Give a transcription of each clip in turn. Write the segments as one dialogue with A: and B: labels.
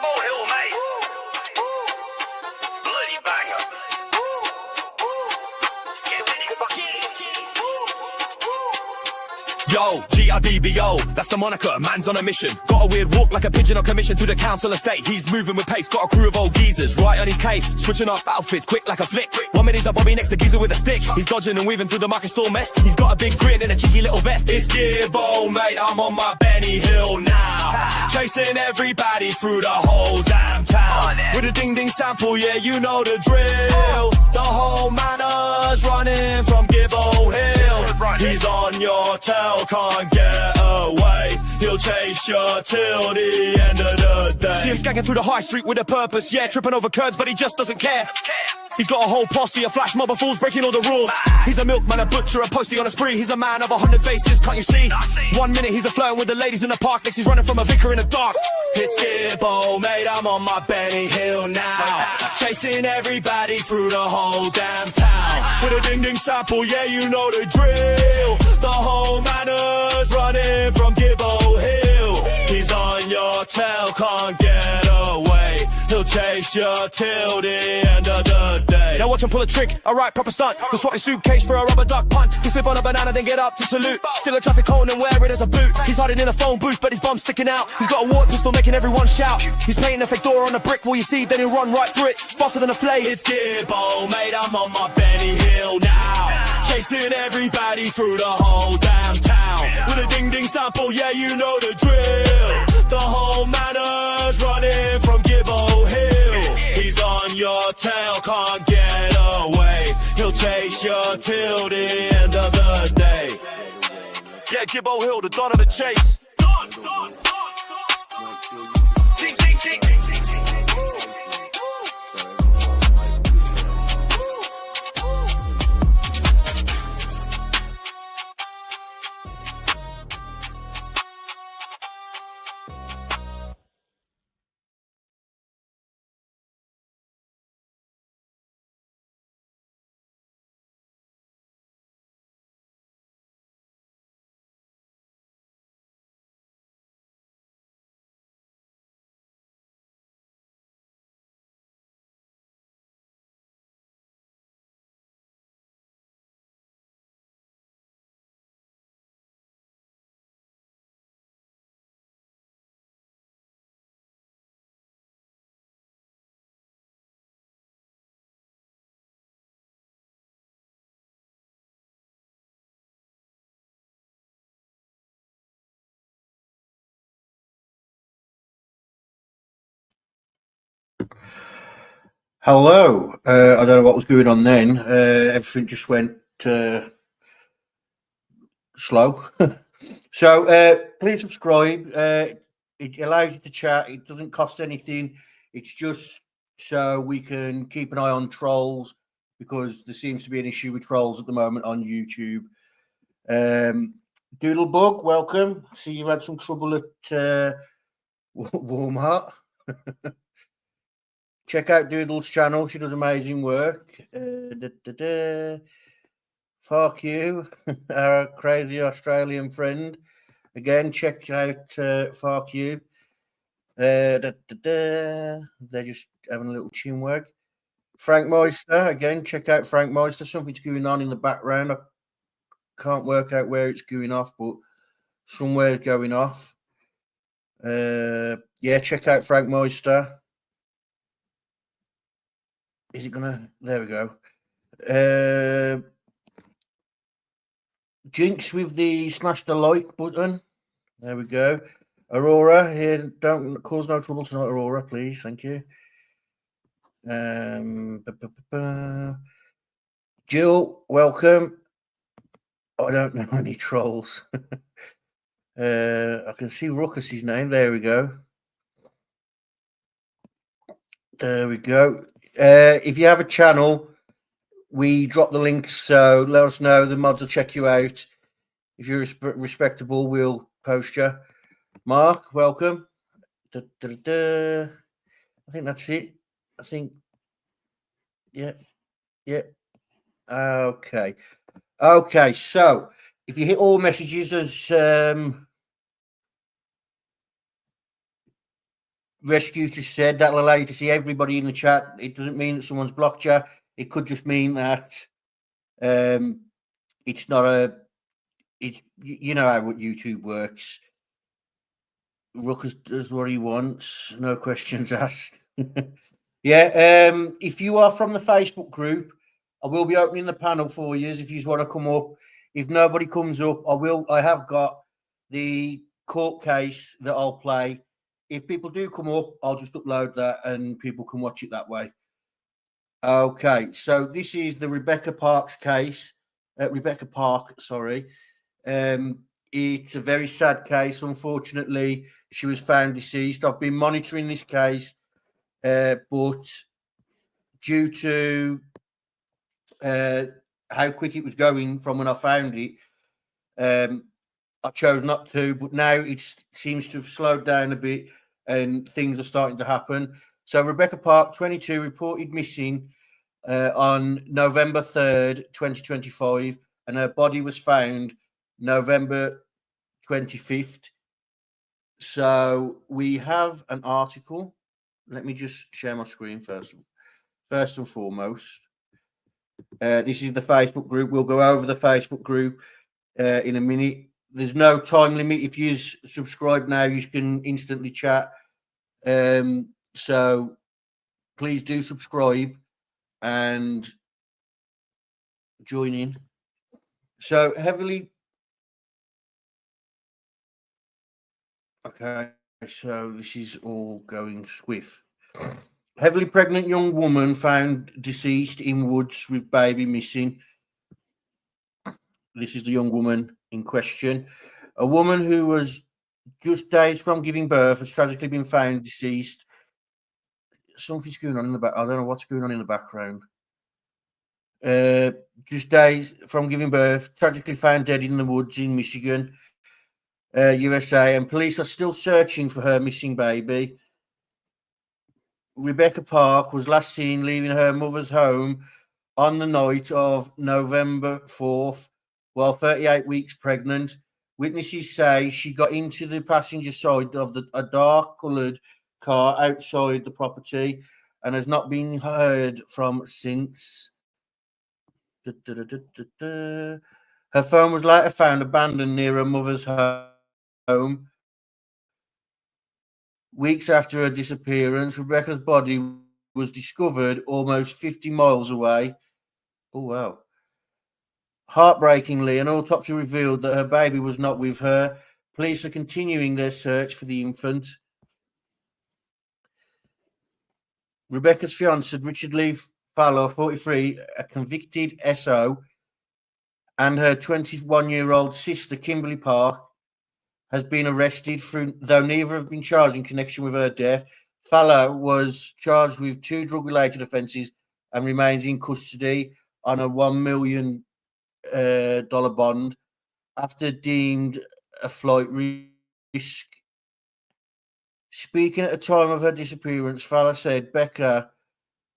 A: Gibbo Hill, mate. Bloody banger.
B: Yo, G-I-B-B-O, that's the moniker, man's on a mission. Got a weird walk like a pigeon on commission through the council estate. He's moving with pace, got a crew of old geezers right on his case. Switching up outfits, quick like a flick. 1 minute he's a Bobby next to geezer with a stick. He's dodging and weaving through the market store mess. He's got a big grin and a cheeky little vest. It's Gibbo, mate, I'm on my Benny Hill now. Chasing everybody through the whole damn town. With a ding-ding sample, yeah, you know the drill. The whole manor's running from Gibbo Hill. He's on your tail, can't get away. He'll chase you till the end of the day. See him skanking through the high street with a purpose, yeah, tripping over curbs, but he just doesn't care. He's got a whole posse, a flash mob of fools breaking all the rules. He's a milkman, a butcher, a postie on a spree. He's a man of 100 faces, can't you see? 1 minute he's a flirting with the ladies in the park, next he's running from a vicar in the dark. It's Gibbo, mate, I'm on my Benny Hill now. Chasing everybody through the whole damn town. With a ding-ding sample, yeah, you know the drill. The whole manor's running from Gibbo Hill. He's on your tail, can't get away. He'll chase you till the end of the day. Now watch him pull a trick, alright, proper stunt. He'll swap his suitcase for a rubber duck punt. He'll slip on a banana, then get up to salute. Still a traffic cone and wear it as a boot. He's hiding in a phone booth, but his bum's sticking out. He's got a water pistol making everyone shout. He's painting a fake door on a brick, will you see? Then he'll run right through it, faster than a flame. It's Gibbo, mate, I'm on my Benny Hill now. Chasing everybody through the whole damn town. With a ding-ding sample, yeah, you know the drill. The whole manor's running from Gibbo Hill. He's on your tail, can't get away. He'll chase you till the end of the day. Yeah, Gibbo Hill, the dawn of the chase. Ding, ding, ding, ding, ding, ding.
C: Hello. I don't know what was going on then. Everything just went slow. So please subscribe. It allows you to chat. It doesn't cost anything. It's just so we can keep an eye on trolls, because there seems to be an issue with trolls at the moment on YouTube. Doodlebug, welcome. I see you've had some trouble at Walmart. Check out Doodle's channel. She does amazing work. Fuck you, our crazy Australian friend. Again, check out Fuck you. They're just having a little chin wag. Frank Meister, again, check out Frank Meister. Something's going on in the background. I can't work out where it's going off, but somewhere's going off. Yeah, check out Frank Meister. Is it gonna? There we go. Jinx with the smash the like button. There we go. Aurora here. Don't cause no trouble tonight, Aurora, please. Thank you. Jill, welcome. I don't know any trolls. I can see Ruckus's name. There we go. There we go. If you have a channel, we drop the links, so let us know. The mods will check you out. If you're respectable, we'll post you. Mark, welcome. I think that's it. I think, yeah. Okay. So if you hit all messages as Rescue just said that'll allow you to see everybody in the chat. It doesn't mean that someone's blocked you. It could just mean that it's not a. You know how YouTube works. Ruckus does what he wants. No questions asked. Yeah. If you are from the Facebook group, I will be opening the panel for you if you want to come up. If nobody comes up, I have got the court case that I'll play. If people do come up, I'll just upload that and people can watch it that way. Okay, so this is the Rebecca Park case. Rebecca Park, sorry. It's a very sad case. Unfortunately, she was found deceased. I've been monitoring this case, but due to how quick it was going from when I found it, I chose not to. But now it seems to have slowed down a bit and things are starting to happen. So Rebecca Park, 22, reported missing on November 3rd, 2025, and her body was found November 25th. So we have an article. Let me just share my screen first and foremost. This is the Facebook group. We'll go over the Facebook group in a minute. There's no time limit. If you subscribe now, you can instantly chat. So please do subscribe and join in. So heavily. Okay, so this is all going swift. Heavily pregnant young woman found deceased in woods with baby missing. This is the young woman in question. A woman who was just days from giving birth has tragically been found deceased. Something's going on in the back. I don't know what's going on in the background. Just days from giving birth, tragically found dead in the woods in Michigan, USA, and police are still searching for her missing baby. Rebecca Park was last seen leaving her mother's home on the night of November 4th while 38 weeks pregnant. Witnesses say she got into the passenger side of a dark-coloured car outside the property and has not been heard from since. Her phone was later found abandoned near her mother's home. Weeks after her disappearance, Rebecca's body was discovered almost 50 miles away. Oh, wow. Heartbreakingly, an autopsy revealed that her baby was not with her. Police are continuing their search for the infant. Rebecca's fiancé, Richard Lee Fowler, 43, a convicted SO, and her 21-year-old sister, Kimberly Park, has been arrested, though neither have been charged in connection with her death. Fowler was charged with 2 drug-related offences and remains in custody on a $1 million bond after deemed a flight risk. Speaking at the time of her disappearance, Fowler said Becca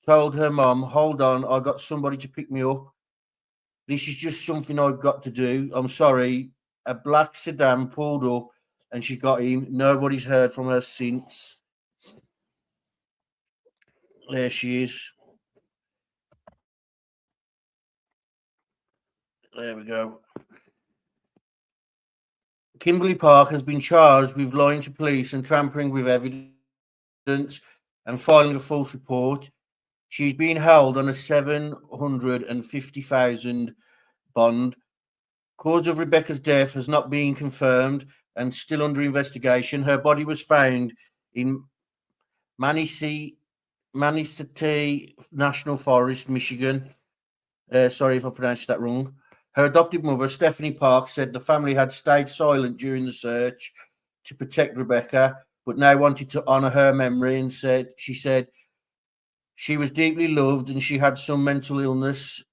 C: told her mom, "Hold on, I got somebody to pick me up. This is just something I've got to do. I'm sorry." A black sedan pulled up and she got in. Nobody's heard from her since. There she is. There we go. Kimberly Park has been charged with lying to police and tampering with evidence and filing a false report. She's been held on a $750,000 bond. Cause of Rebecca's death has not been confirmed and still under investigation. Her body was found in Manistee National Forest, Michigan. Sorry if I pronounced that wrong. Her adopted mother, Stephanie Park, said the family had stayed silent during the search to protect Rebecca, but now wanted to honour her memory and said she was deeply loved and she had some mental illness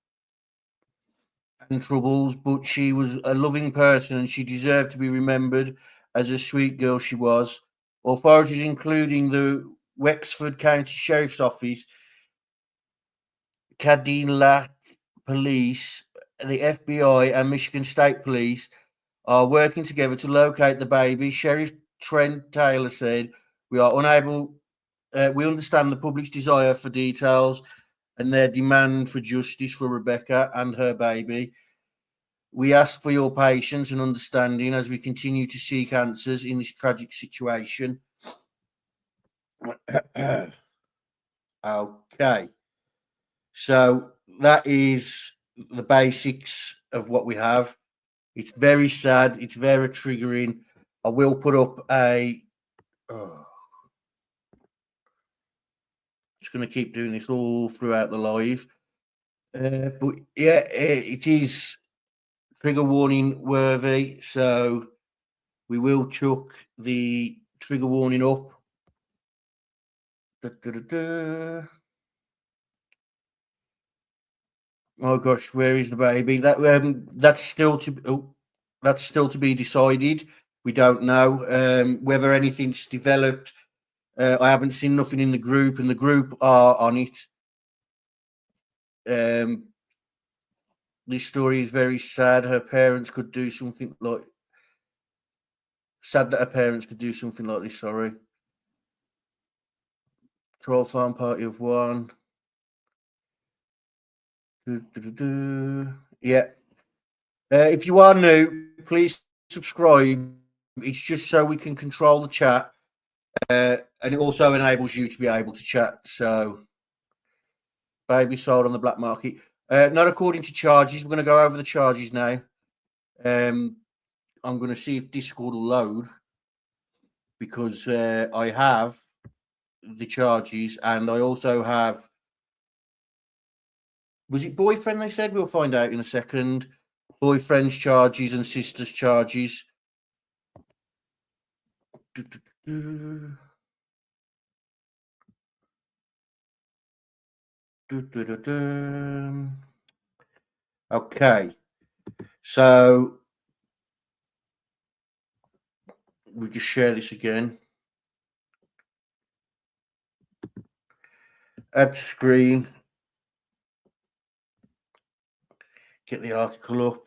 C: and troubles, but she was a loving person and she deserved to be remembered as a sweet girl she was. Authorities, including the Wexford County Sheriff's Office, Kidn Police, the FBI, and Michigan State Police, are working together to locate the baby. Sheriff Trent Taylor said, "We are unable we understand the public's desire for details and their demand for justice for Rebecca and her baby. We ask for your patience and understanding as we continue to seek answers in this tragic situation. Okay. So that is the basics of what we have. It's very sad. It's very triggering. I will put up a. Just going to keep doing this all throughout the live. But yeah, it is trigger warning worthy. So we will chuck the trigger warning up. Da, da, da, da. Oh gosh, where is the baby? That's still to be decided. We don't know whether anything's developed. I haven't seen nothing in the group, and the group are on it. This story is very sad. Her parents could do something like sad that her parents could do something like this. Sorry. Troll farm party of one. Yeah. If you are new, please subscribe. It's just so we can control the chat, and it also enables you to be able to chat. So, baby sold on the black market. Not according to charges. We're going to go over the charges now. I'm going to see if Discord will load because I have the charges and I also have. Was it boyfriend? They said we'll find out in a second. Boyfriend's charges and sister's charges. Okay, so we'll just share this again. Add screen. Get the article up.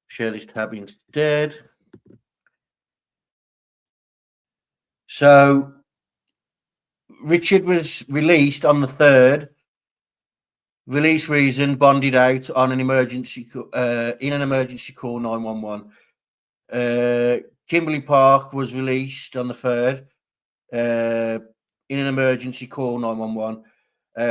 C: Share this tab instead. So Richard was released on the 3rd. Release reason bonded out on an emergency in an emergency call 911. Kimberly Park was released on the 3rd in an emergency call 911.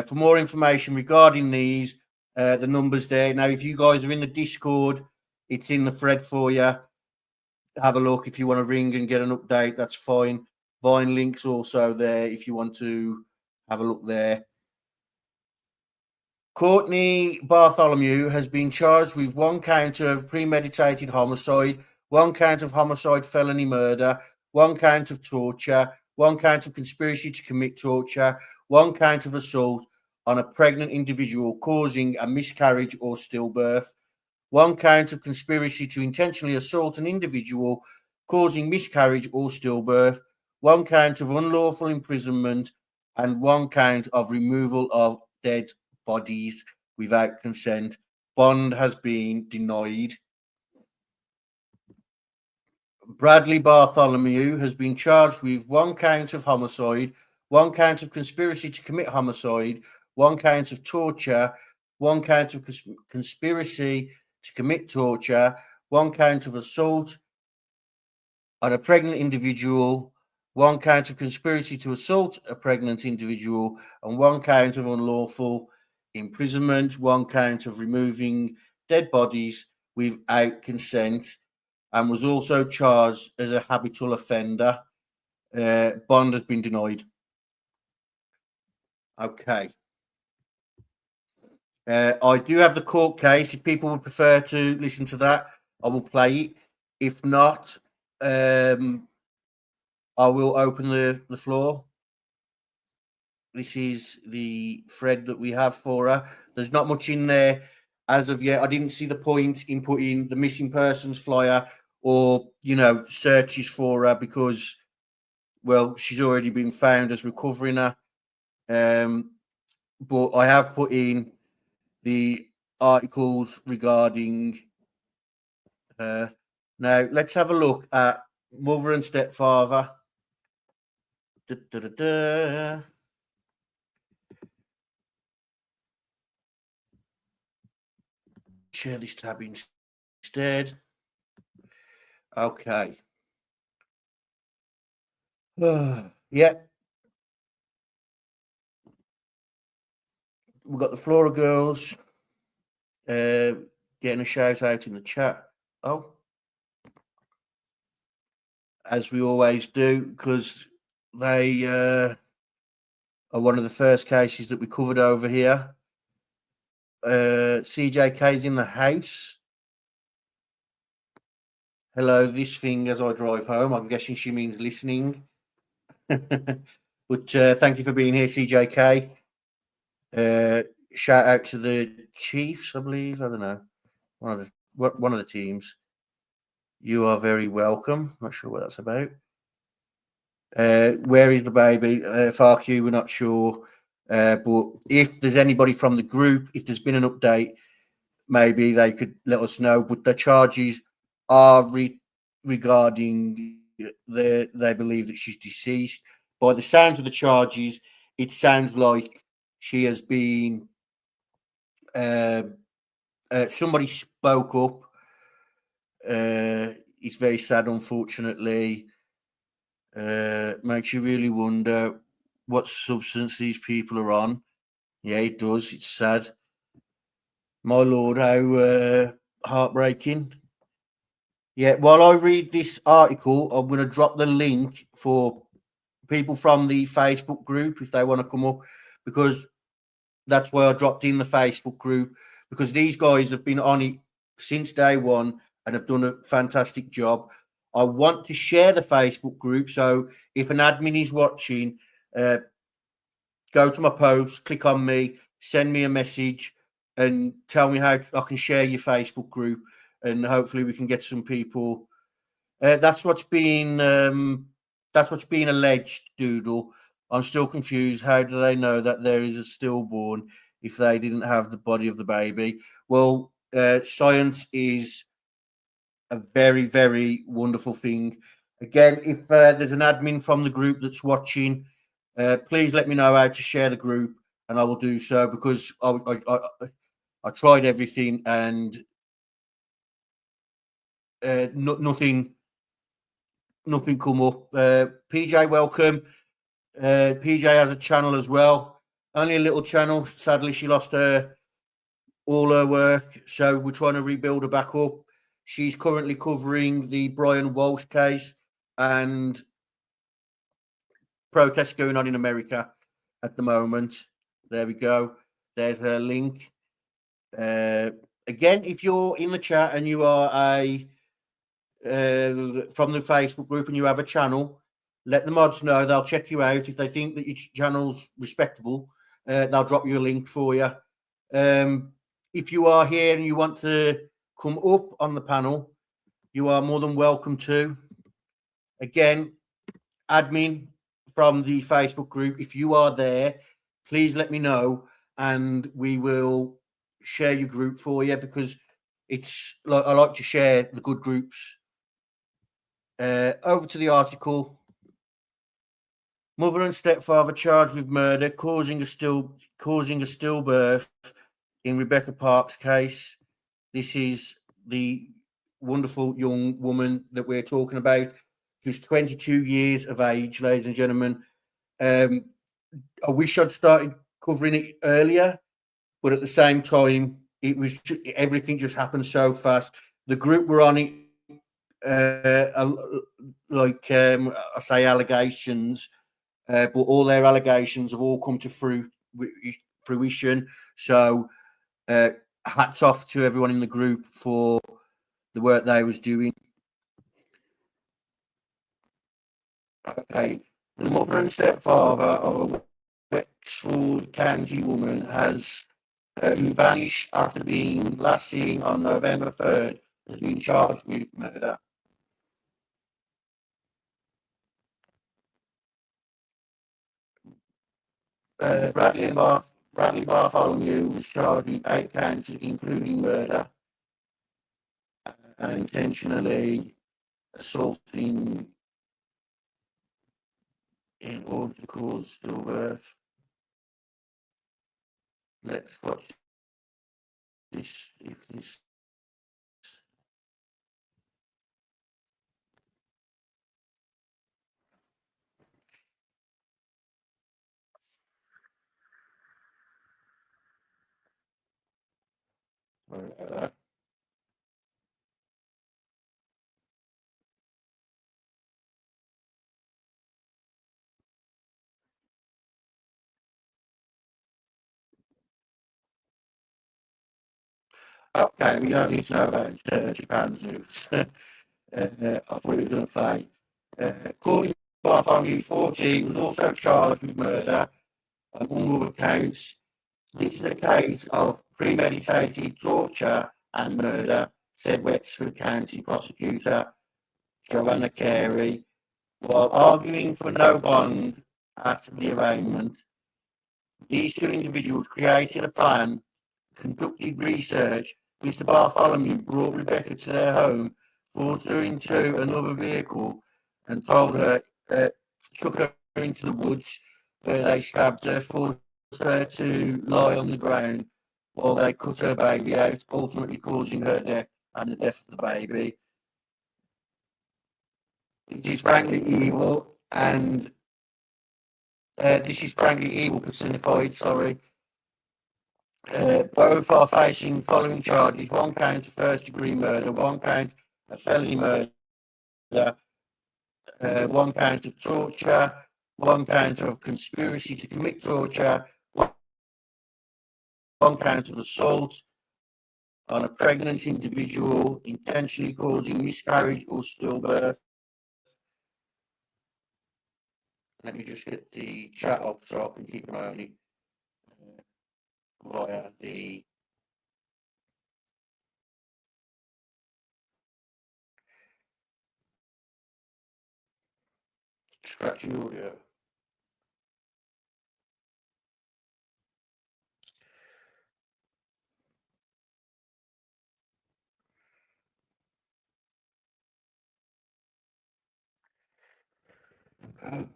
C: For more information regarding these, the numbers there. Now, if you guys are in the Discord, it's in the thread for you. Have a look if you want to ring and get an update. That's fine. Vine links also there if you want to have a look there. Courtney Bartholomew has been charged with 1 count of premeditated homicide, 1 count of homicide felony murder, 1 count of torture, 1 count of conspiracy to commit torture, 1 count of assault on a pregnant individual causing a miscarriage or stillbirth, 1 count of conspiracy to intentionally assault an individual causing miscarriage or stillbirth, 1 count of unlawful imprisonment, and 1 count of removal of dead bodies without consent. Bond has been denied. Bradley Bartholomew has been charged with 1 count of homicide, 1 count of conspiracy to commit homicide, 1 count of torture, 1 count of conspiracy to commit torture, 1 count of assault on a pregnant individual, 1 count of conspiracy to assault a pregnant individual, and 1 count of unlawful imprisonment, 1 count of removing dead bodies without consent, and was also charged as a habitual offender. Bond has been denied. Okay. I do have the court case. If people would prefer to listen to that, I will play it. If not, I will open the floor. This is the thread that we have for her. There's not much in there as of yet. I didn't see the point in putting the missing persons flyer or, searches for her because, well, she's already been found as recovering her. But I have put in the articles regarding her. Now, let's have a look at mother and stepfather. Share this tab instead. Okay. Yeah. We've got the Flora girls getting a shout out in the chat. Oh, as we always do, because they are one of the first cases that we covered over here. CJK's in the house. Hello, this thing as I drive home. I'm guessing she means listening. But thank you for being here, CJK. Shout out to the Chiefs, I believe. I don't know. One of the teams. You are very welcome. Not sure what that's about. Where is the baby? FRQ, we're not sure. But if there's anybody from the group, if there's been an update, maybe they could let us know. But the charges are regarding they believe that she's deceased. By the sounds of the charges, it sounds like she has been. Somebody spoke up. It's very sad, unfortunately. Makes you really wonder what substance these people are on. Yeah, it does. It's sad. My lord, how heartbreaking. Yeah, while I read this article, I'm going to drop the link for people from the Facebook group if they want to come up, because that's why I dropped in the Facebook group, because these guys have been on it since day one and have done a fantastic job. I want to share the Facebook group, so if an admin is watching, go to my post, click on me, send me a message, and tell me how I can share your Facebook group, and hopefully we can get some people. That's what's being alleged, Doodle. I'm still confused. How do they know that there is a stillborn if they didn't have the body of the baby? Well, science is a very, very wonderful thing. Again, if there's an admin from the group that's watching, please let me know how to share the group, and I will do so, because I tried everything and nothing come up. PJ, welcome. PJ has a channel as well. Only a little channel. Sadly, she lost all her work, so we're trying to rebuild her back up. She's currently covering the Brian Walsh case and protests going on in America at the moment. There we go. There's her link. Again, if you're in the chat and you are from the Facebook group and you have a channel, let the mods know. They'll check you out. If they think that your channel's respectable, they'll drop you a link for you. If you are here and you want to come up on the panel, you are more than welcome to. Again, admin from the Facebook group, if you are there, please let me know and we will share your group for you, because it's like I like to share the good groups. Over to the article. Mother and stepfather charged with murder, causing a stillbirth in Rebecca Park's case. This is the wonderful young woman that we're talking about, who's 22 years of age, ladies and gentlemen. I wish I'd started covering it earlier, but at the same time, everything just happened so fast. The group were on it, I say allegations, but all their allegations have all come to fruition. So hats off to everyone in the group for the work they was doing. Okay, the mother and stepfather of a Wexford County woman who vanished after being last seen on November 3rd, has been charged with murder. Bradley Bartholomew was charged with 8 counts, including murder and intentionally assaulting in order to cause stillbirth. Let's watch this. If this okay, we don't need to know about Japan Zeus. I thought he was going to play. According to Bartholomew 40, he was also charged with murder, among other counts. This is a case of premeditated torture and murder, said Wexford County prosecutor Joanna Carey, while arguing for no bond after the arraignment. These two individuals created a plan, conducted research. Mr. Bartholomew brought Rebecca to their home, forced her into another vehicle, and told her, took her into the woods where they stabbed her, forced her to lie on the ground while they cut her baby out, ultimately causing her death and the death of the baby. It is frankly evil, and this is frankly evil personified, sorry. Both are facing following charges: one count of first-degree murder, one count of felony murder, one count of torture, one count of conspiracy to commit torture, one count of assault on a pregnant individual, intentionally causing miscarriage or stillbirth. Let me just get the chat up so I can keep an eye on it via the scratchy audio. Okay.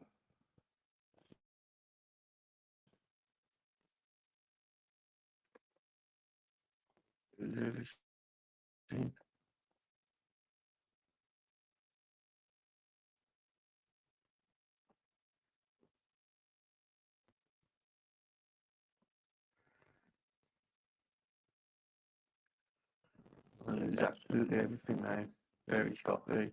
C: Is everything? Well, it's absolutely everything now. Very choppy.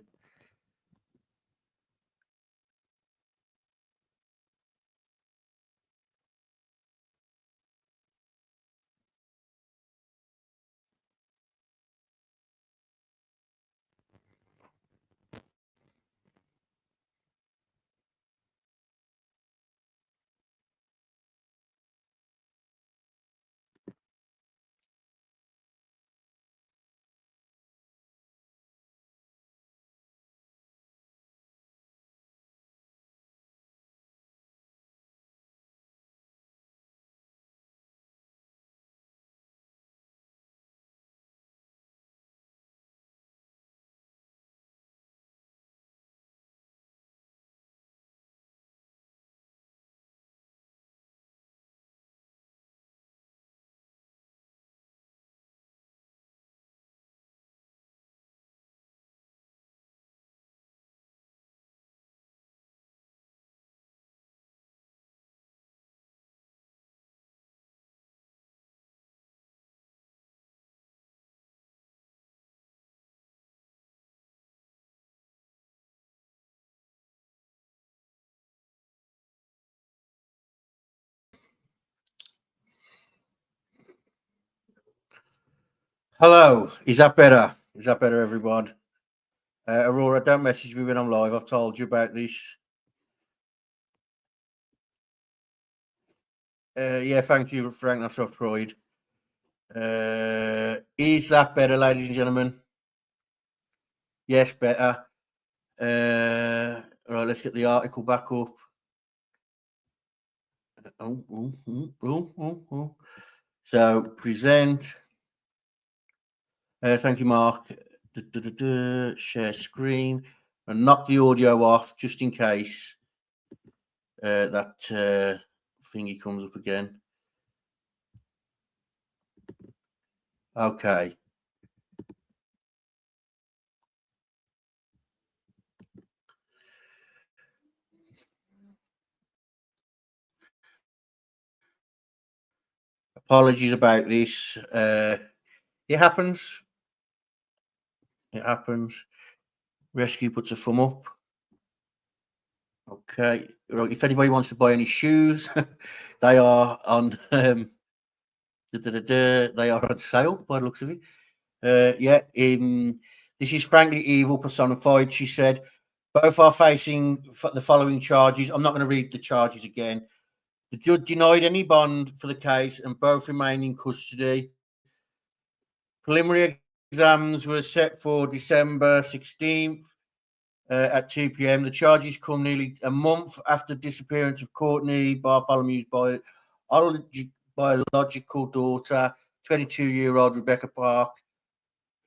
C: Hello, is that better? Is that better, everyone? Aurora, don't message me when I'm live. I've told you about this. Yeah, thank you, Frank. That's what I've tried. Is that better, ladies and gentlemen? Yes, better. Right, let's get the article back up. So, present. Thank you, Mark. Share screen and knock the audio off just in case. that thingy comes up again. Okay. Apologies about this. It happens. It happens. Rescue puts a thumb up. Okay. Right. If anybody wants to buy any shoes, they are on they are on sale by the looks of it. This is frankly evil personified. She said both are facing the following charges. I'm not going to read the charges again. The judge denied any bond for the case and both remain in custody. Preliminary exams were set for December 16th at 2 p.m. The charges come nearly a month after the disappearance of Courtney Bartholomew's biological daughter, 22-year-old Rebecca Park,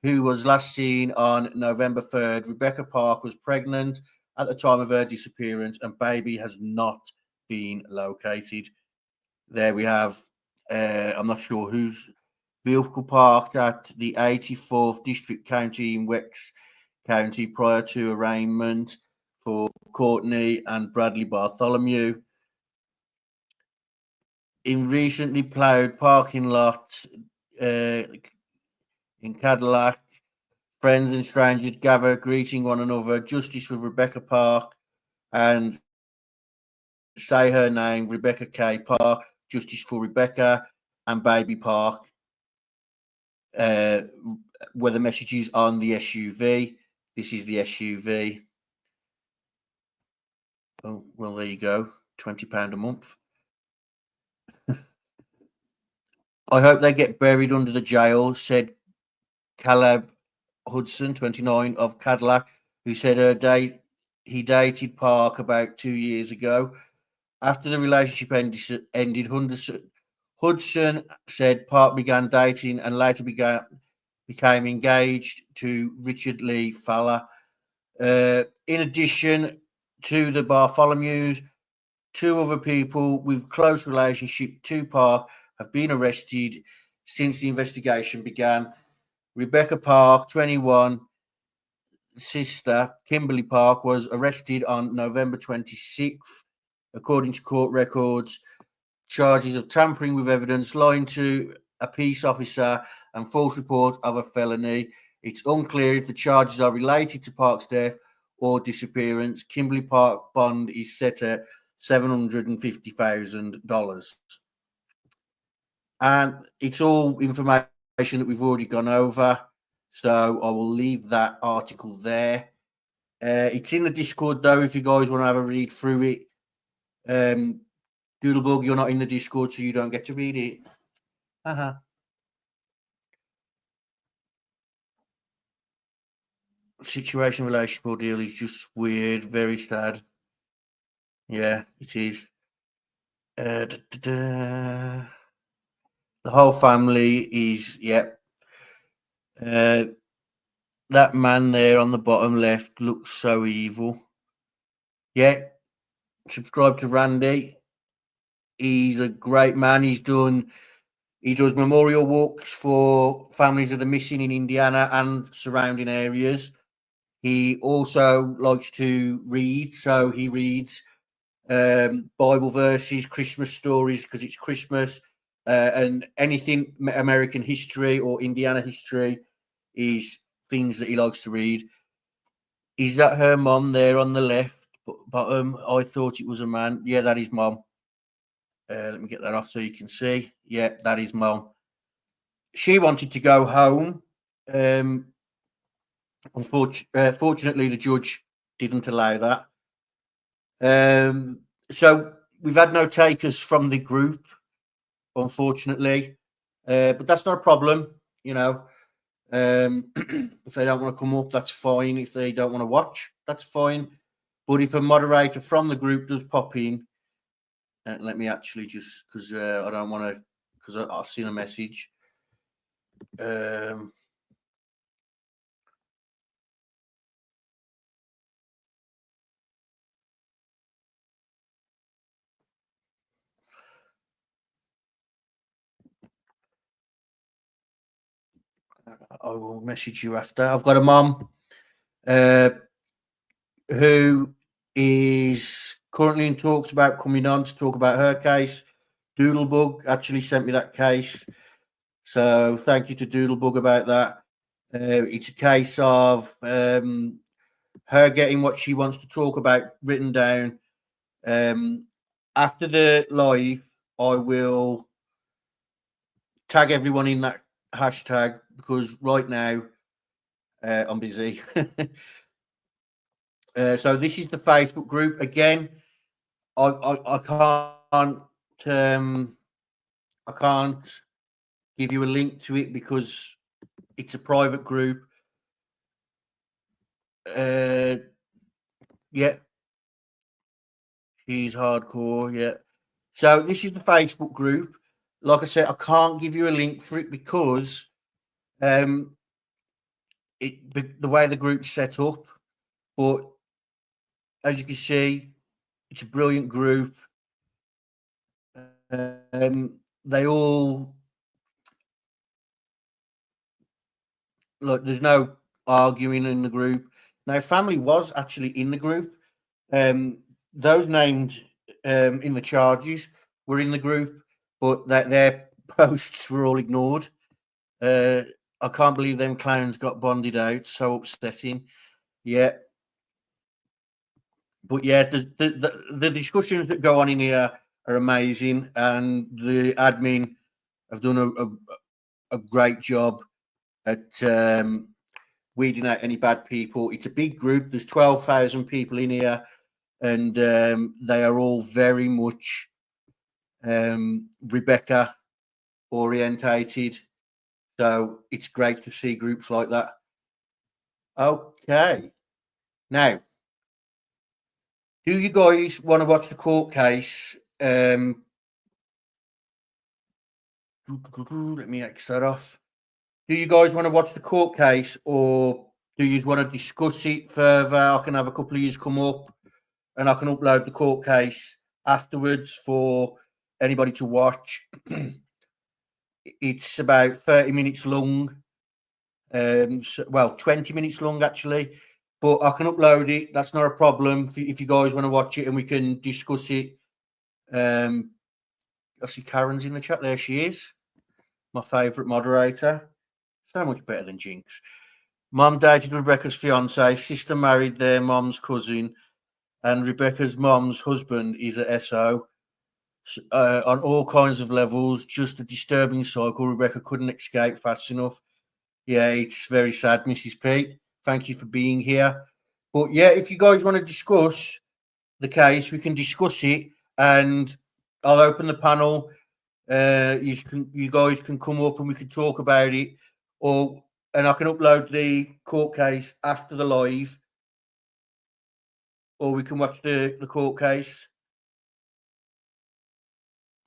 C: who was last seen on November 3rd. Rebecca Park was pregnant at the time of her disappearance and baby has not been located. There we have, I'm not sure whose vehicle parked at the 84th District County in Wexford County prior to arraignment for Courtney and Bradley Bartholomew. In recently ploughed parking lot in Cadillac, friends and strangers gather, greeting one another. Justice for Rebecca Park and say her name, Rebecca K. Park. Justice for Rebecca and Baby Park. Were the messages on the SUV. This is the SUV. Oh, well, there you go. £20 a month. I hope they get buried under the jail, said Caleb Hudson, 29, of Cadillac, who said he dated Park about 2 years ago. After the relationship ended, Hudson said Park began dating and later became engaged to Richard Lee Fowler. In addition to the Bartholomews, two other people with close relationship to Park have been arrested since the investigation began. Rebecca Park, 21, sister Kimberly Park, was arrested on November 26th, according to court records. Charges of tampering with evidence, lying to a peace officer, and false report of a felony. It's unclear if the charges are related to Park's death or disappearance. Kimberly Park bond is set at $750,000. And it's all information that we've already gone over. So I will leave that article there. It's in the Discord, though, if you guys want to have a read through it. Doodlebug, you're not in the Discord, so you don't get to read it. Situation, relationship ordeal is just weird, very sad. Yeah, it is. The whole family is, that man there on the bottom left looks so evil. Yeah, subscribe to Randy. He's a great man. He does memorial walks for families that are missing in Indiana and surrounding areas. He also likes to read, so he reads Bible verses, Christmas stories, because it's Christmas, and anything American history or Indiana history is things that he likes to read. Is that her mom there on the left bottom? I thought it was a man. Yeah, that is mom. Let me get that off so you can see. Yeah, that is mom. She wanted to go home. Fortunately, the judge didn't allow that. So we've had no takers from the group, unfortunately, but that's not a problem. You know, if they don't want to come up, that's fine. If they don't want to watch, that's fine. But if a moderator from the group does pop in, let me actually just, because I don't want to, because I've seen a message. I will message you after. I've got a mom who is currently in talks about coming on to talk about her case. Doodlebug actually sent me that case, so thank you to Doodlebug about that. It's a case of her getting what she wants to talk about written down. After the live, I will tag everyone in that hashtag because right now I'm busy. So this is the Facebook group again. I can't give you a link to it because it's a private group. Yeah, she's hardcore. Yeah. So this is the Facebook group. Like I said, I can't give you a link for it because the way the group's set up. But as you can see, it's a brilliant group. They all like. There's no arguing in the group. Now, family was actually in the group. Those named in the charges were in the group, but their posts were all ignored. I can't believe them clowns got bonded out. So upsetting. Yeah. But yeah, the discussions that go on in here are amazing, and the admin have done a great job at weeding out any bad people. It's a big group. There's 12,000 people in here, and they are all very much Rebecca orientated. So it's great to see groups like that. Okay. Now, do you guys want to watch the court case? Let me X that off. Do you guys want to watch the court case, or do you want to discuss it further? I can have a couple of you come up and I can upload the court case afterwards for anybody to watch. It's about 30 minutes long. 20 minutes long actually, but I can upload it. That's not a problem if you guys want to watch it and we can discuss it. I see Karen's in the chat. There she is, my favourite moderator. So much better than Jinx. Mom dated Rebecca's fiance, sister married their mom's cousin, and Rebecca's mom's husband is a SO. On all kinds of levels, just a disturbing cycle. Rebecca couldn't escape fast enough. Yeah, it's very sad, Mrs. P. Thank you for being here. But yeah, if you guys want to discuss the case, we can discuss it, and I'll open the panel. You guys can come up and we can talk about it, and I can upload the court case after the live, or we can watch the court case.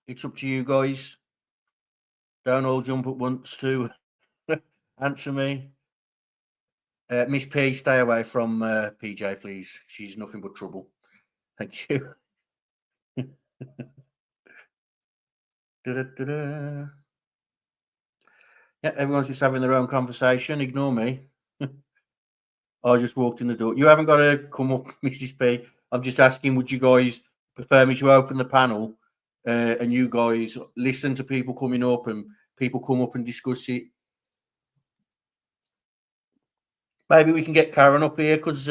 C: It's up to you guys. Don't all jump at once to answer me. Miss P, stay away from PJ, please. She's nothing but trouble. Thank you. Da-da-da-da. Yeah, everyone's just having their own conversation. Ignore me. I just walked in the door. You haven't got to come up, Mrs. P. I'm just asking, would you guys prefer me to open the panel and you guys listen to people coming up and people come up and discuss it? Maybe we can get Karen up here because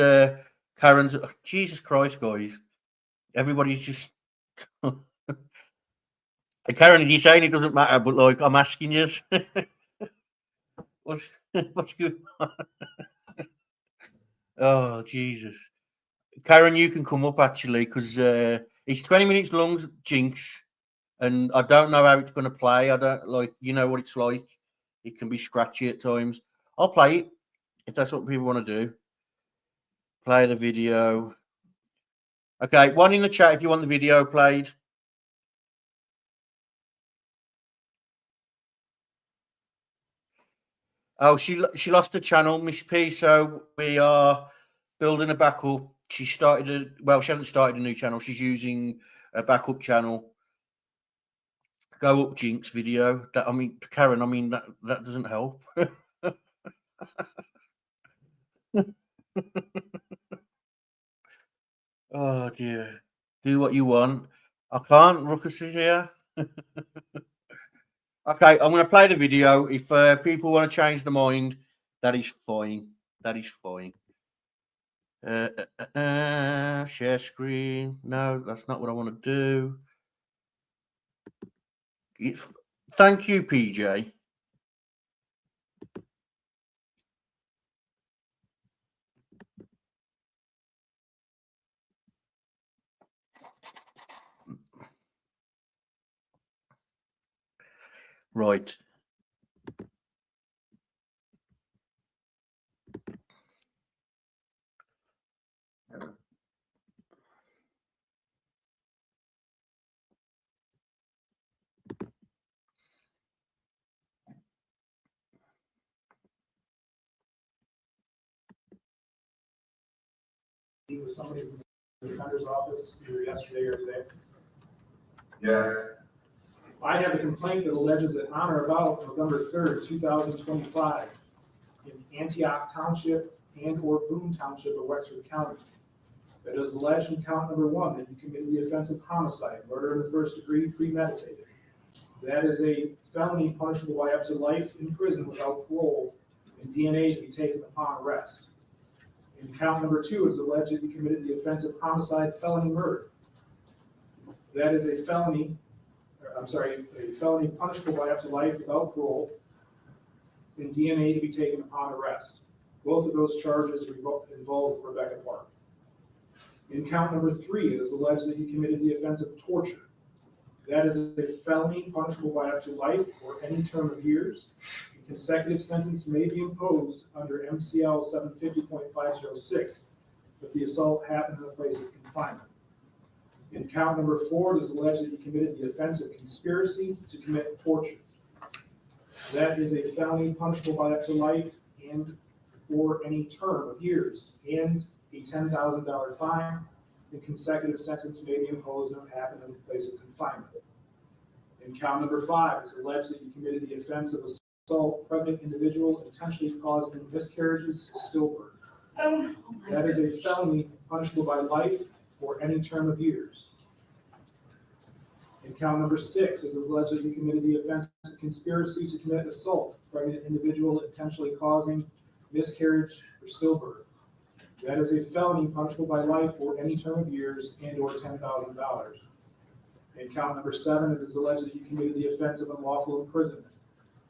C: Karen's... Jesus Christ, guys. Everybody's just... Karen, you're saying it doesn't matter, but like I'm asking you. What's good? Oh, Jesus. Karen, you can come up actually because it's 20 minutes long, Jinx, and I don't know how it's going to play. I don't like, you know what it's like. It can be scratchy at times. I'll play it if that's what people want to do. Play the video. Okay, one in the chat if you want the video played. Oh, she lost the channel, Miss P. So we are building a backup. She started she hasn't started a new channel. She's using a backup channel. Go up, Jinx video. Karen. That doesn't help. Oh dear. Do what you want. I can't. Ruckus is here. Okay, I'm going to play the video. If people want to change their mind, that is fine. That is fine. Share screen. No, that's not what I want to do. Thank you, PJ. Right.
A: With somebody from the defender's office either yesterday or today?
D: Yes.
A: I have a complaint that alleges that on or about November 3rd, 2025, in Antioch Township and/or Boone Township of Wexford County, that is alleged in count number 1 that you committed the offense of homicide, murder in the first degree, premeditated. That is a felony punishable by up to life in prison without parole, and DNA to be taken upon arrest. In count number 2, is alleged that you committed the offense of homicide, felony murder. That is a felony punishable by up to life without parole, and DNA to be taken upon arrest. Both of those charges involve Rebecca Park. In count number 3, it is alleged that you committed the offense of torture. That is a felony punishable by up to life or any term of years. A consecutive sentence may be imposed under MCL 750.506 if the assault happened in a place of confinement. In count number 4, it is alleged that you committed the offense of conspiracy to commit torture. That is a felony punishable by up to life and or any term of years, and a $10,000 fine. The consecutive sentence may be imposed if it happened in a place of confinement. In count number 5, it's alleged that you committed the offense of assault pregnant individual intentionally causing miscarriages, stillbirth. That is a felony punishable by life or any term of years. In count number 6, it is alleged that you committed the offense of conspiracy to commit assault pregnant individual intentionally causing miscarriage or stillbirth. That is a felony punishable by life or any term of years and or $10,000. In count number 7, it is alleged that you committed the offense of unlawful imprisonment.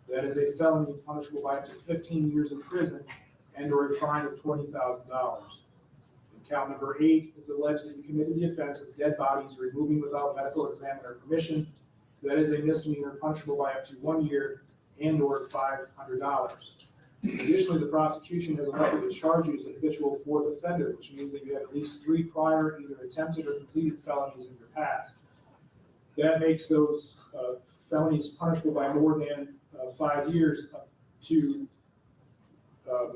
A: That is a felony punishable by up to 15 years in prison and or a fine of $20,000. In count number 8, it's alleged that you committed the offense of dead bodies removing without medical examiner permission. That is a misdemeanor punishable by up to 1 year and or $500. Additionally, the prosecution has elected to charge you as a habitual fourth offender, which means that you have at least 3 prior either attempted or completed felonies in your past. That makes those felonies punishable by more than 5 years up to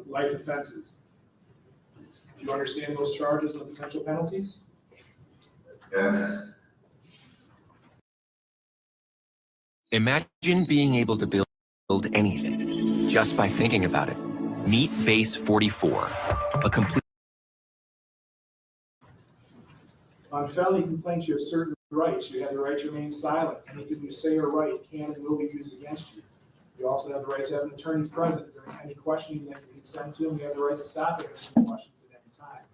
A: life offenses. Do you understand those charges and the potential penalties?
D: Yes.
E: Imagine being able to build anything just by thinking about it. Meet Base 44, a complete.
A: On felony complaints, you have certain rights. You have the right to remain silent. Anything you say or write can and will be used against you. You also have the right to have an attorney present during any questioning that you consent to, and you have the right to stop answering questions at any time.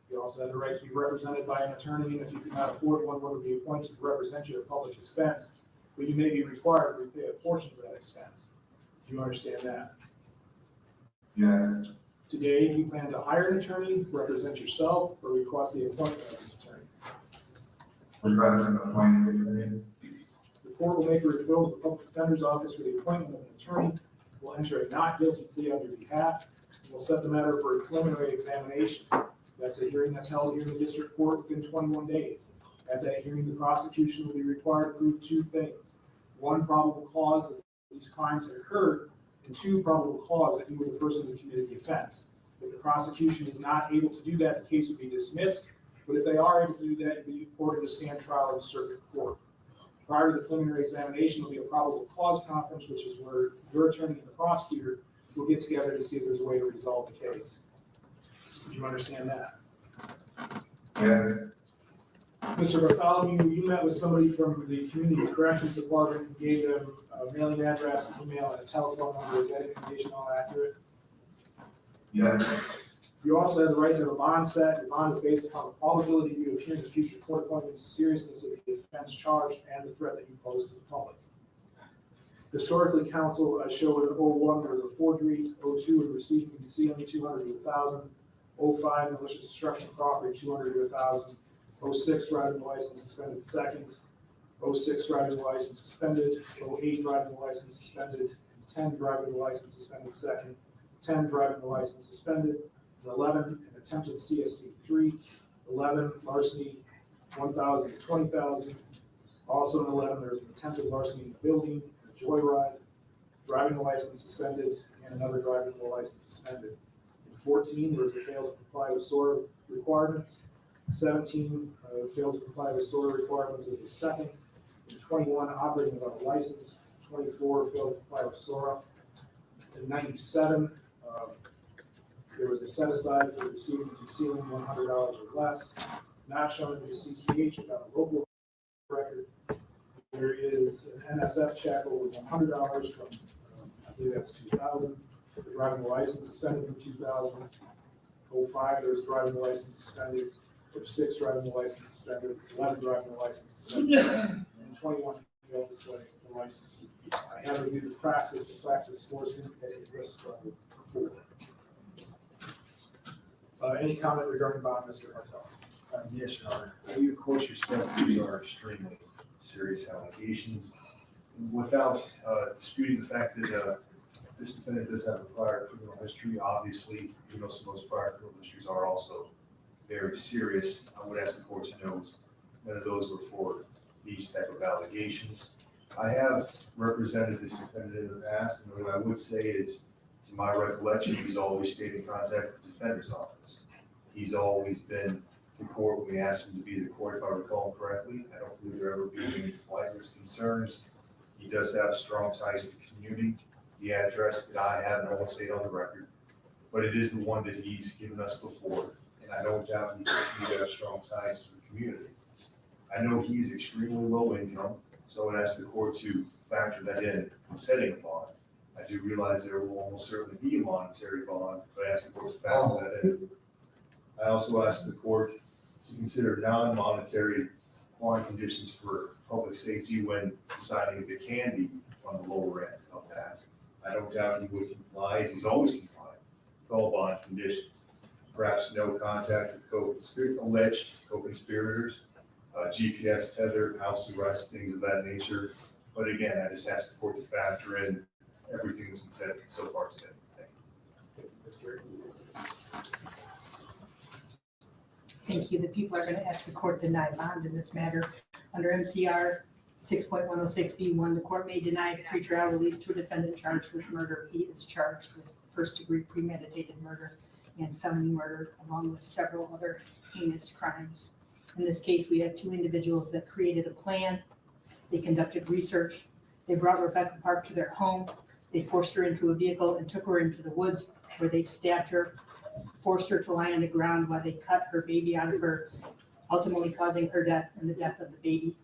A: You also have the right to be represented by an attorney, and if you cannot afford one would be appointed to represent you at public expense, but you may be required to repay a portion of that expense. Do you understand that?
D: Yes.
A: Today, do you plan to hire an attorney, represent yourself, or request the appointment of an attorney?
D: Requesting appointment attorney.
A: The court will make a referral to the public defender's office for the appointment of an attorney, will enter a not guilty plea on your behalf, and will set the matter for a preliminary examination. That's a hearing that's held here in the district court within 21 days. At that hearing, the prosecution will be required to prove 2 things. 1, probable cause that these crimes had occurred, and 2, probable cause that you were the person who committed the offense. If the prosecution is not able to do that, the case will be dismissed. But if they are able to do that, you'll be ordered to stand trial in circuit court. Prior to the preliminary examination, will be a probable cause conference, which is where your attorney and the prosecutor we'll get together to see if there's a way to resolve the case. Do you understand that?
D: Yes.
A: Mr. Bartholomew, you met with somebody from the Community Corrections Department, gave them a mailing address, email, and a telephone number. Is that information all accurate?
D: Yes.
A: You also have the right to have a bond set. Your bond is based upon the probability you appear in the future court appointments, the seriousness of the offense charged, and the threat that you pose to the public. Historically, counsel showed in 01 there was a forgery, 02 in receiving and concealing 200 to 1,000, 05 malicious destruction of property 200 to 1,000, 06 driving license suspended second, 06 driving license suspended, 08 driving license suspended, 10 driving license suspended second, 10 driving license suspended, and 11 an attempted CSC 3, 11 larceny 1,000 to 20,000. Also in 11 there was an attempted larceny in the building, a joyride, driving license suspended, and another driving license suspended. In 14 there was a fail to comply with SORA requirements. 17 failed to comply with SORA requirements as a second. In 21 operating without a license. 24 failed to comply with SORA. In 97 there was a set aside for receiving and concealing $100 or less, not shown in the CCH without a local record. There is an NSF check over $100 from, I believe that's 2000. The driving license suspended from 2000. 05, there was a driving license suspended. 06 driving license suspended. 11 driving license suspended. And 21 failed to display the license. I have reviewed the praxis. The praxis scores indicate a risk of 4. Any comment regarding bond, Mr. Martel?
F: Yes, Your Honor. We, of course, respect these are extremely serious allegations. Without disputing the fact that this defendant does have a prior criminal history, obviously, some of those prior criminal histories are also very serious. I would ask the court to note none of those were for these type of allegations. I have represented this defendant in the past, and what I would say is, to my recollection, he's always stayed in contact with the defender's office. He's always been to court when we asked him to be to court, if I recall correctly. I don't believe there ever been any flightless concerns. He does have strong ties to the community. The address that I have, and I won't say it on the record, but it is the one that he's given us before, and I don't doubt he has strong ties to the community. I know he's extremely low income, so I would ask the court to factor that in when setting a bond. I do realize there will almost certainly be a monetary bond, but I ask the court to factor that in. I also ask the court to consider non-monetary bond conditions for public safety when deciding if it can be on the lower end of that. I don't doubt he would comply, as he's always complied with all bond conditions. Perhaps no contact with alleged co-conspirators, GPS tether, house arrest, things of that nature. But again, I just ask the court to factor in everything that's been said so far today. Thank you.
G: Thank you. The people are going to ask the court to deny bond in this matter. Under MCR 6.106B1, the court may deny pretrial release to a defendant charged with murder. He is charged with first-degree premeditated murder and felony murder, along with several other heinous crimes. In this case, we have 2 individuals that created a plan. They conducted research. They brought Rebecca Park to their home. They forced her into a vehicle and took her into the woods, where they stabbed her, forced her to lie on the ground while they cut her baby out of her, ultimately causing her death and the death of the baby.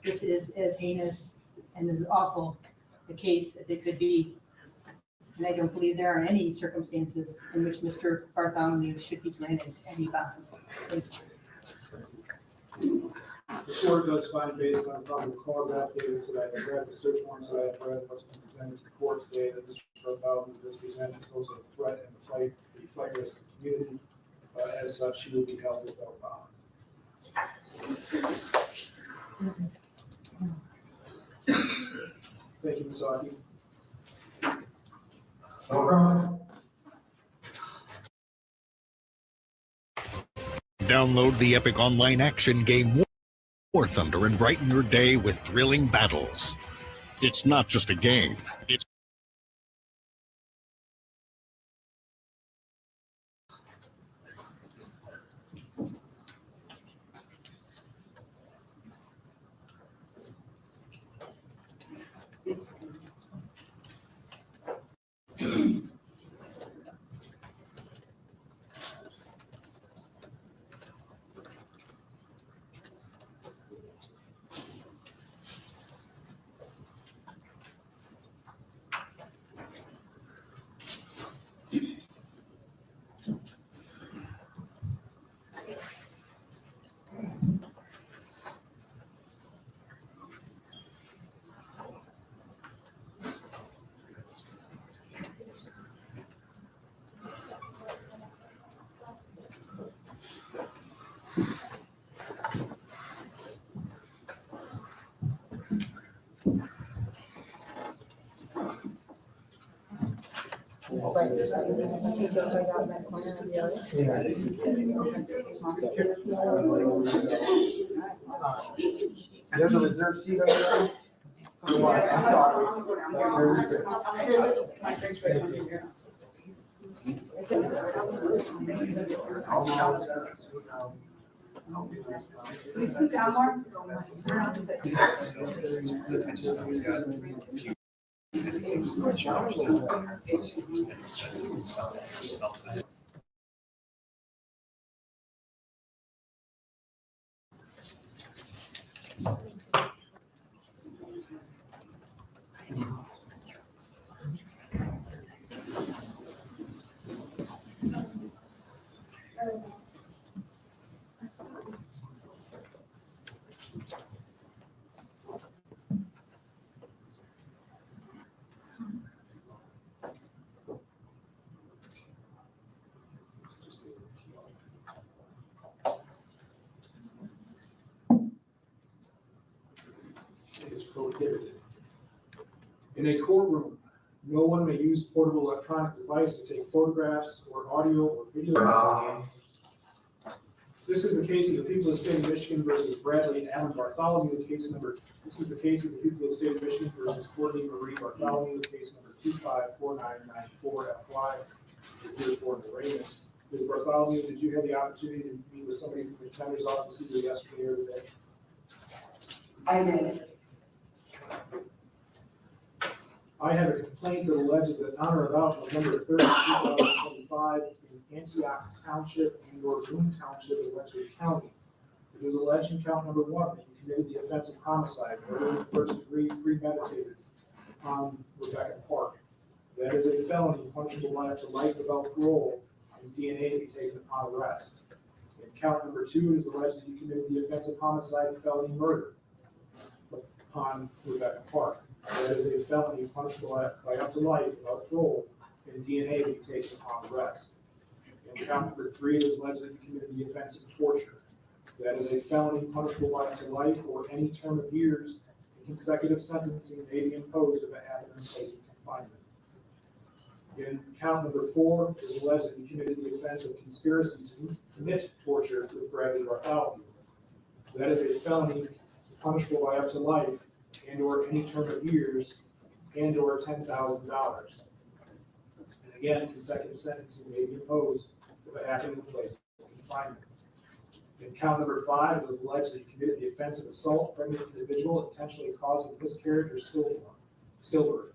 G: This is as heinous and as awful a case as it could be. And I don't believe there are any circumstances in which Mr. Bartholomew should be granted any bond. Thank you.
A: The court does find, based on probable cause affidavits that I have read, the search warrants that I have read, what's been presented to the court today, that Mr. Bartholomew does present poses a threat and the flight risk to the community. As such, he will be held without bond. Thank you, Ms. Saki.
D: No problem.
H: Download the epic online action game War Thunder and brighten your day with thrilling battles. It's not just a game, it's
A: There's a reserved seat over there. I'm sorry. Is prohibited. In a courtroom, no one may use portable electronic device to take photographs or audio or video. This is the case of the people of the state of Michigan versus Bradley Allen Bartholomew, case number. This is the case of the people of the state of Michigan versus Courtney Marie Bartholomew, case number 254994FY. Here for the arraignment. Ms. Bartholomew, did you have the opportunity to meet with somebody from the defender's office either yesterday or today?
I: I did.
A: I have a complaint that alleges that on or about November 3rd, 2025, in Antioch Township and or Boone Township in Westwood County, it is alleged in count number 1 that you committed the offense of homicide, murder in the first degree, premeditated, on Rebecca Park. That is a felony punishable life to life without parole and DNA to be taken upon arrest. In count number 2, it is alleged that you committed the offense of homicide, felony murder upon Rebecca Park. That is a felony punishable by up to life without parole and DNA to be taken upon arrest. In count number 3, it is alleged that you committed the offense of torture. That is a felony punishable by up to life or any term of years, and consecutive sentencing may be imposed if it happened in place of confinement. In count number 4, it is alleged that you committed the offense of conspiracy to commit torture with Bradley Bartholomew. That is a felony punishable by up to life and or any term of years and or $10,000. And again, consecutive sentencing may be imposed if it happened in place of confinement. In count number 5, it was alleged that you committed the offense of assault, pregnant individual, intentionally causing miscarriage or stillbirth.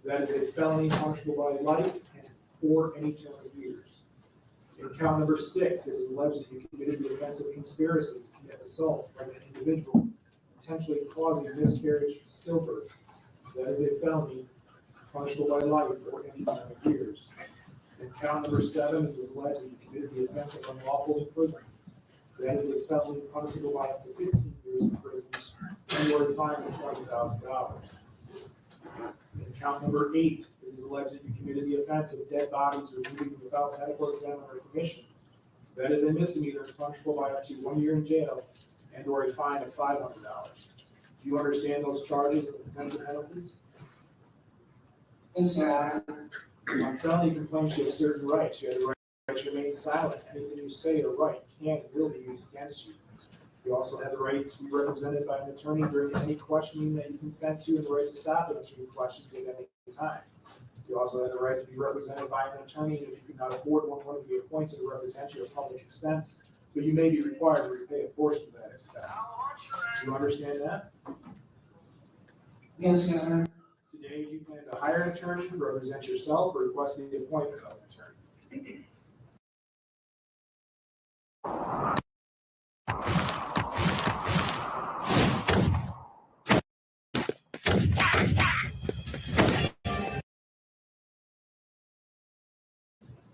A: That is a felony punishable by life and or any term of years. In count number 6, it is alleged that you committed the offense of conspiracy to commit assault, pregnant individual, potentially causing miscarriage, stillbirth. That is a felony punishable by life or any term of years. In count number 7, it is alleged that you committed the offense of unlawful imprisonment. That is a felony punishable by up to 15 years in prison and or a fine of $20,000. In count number 8, it is alleged that you committed the offense of dead bodies removing without medical exam or permission. That is a misdemeanor punishable by up to 1 year in jail and or a fine of $500. Do you understand those charges and the potential penalties?
I: Yes, sir.
A: On felony complaints, you have certain rights. You have the right to remain silent. Anything you say or write can and will be used against you. You also have the right to be represented by an attorney during any questioning that you consent to and the right to stop answering questions at any time. You also have the right to be represented by an attorney if you cannot afford one to be appointed to represent you at public expense, but you may be required to repay a portion of that expense. Do you understand that?
I: Yes, sir.
A: Today, do you plan to hire an attorney to represent yourself or request the appointment of an attorney?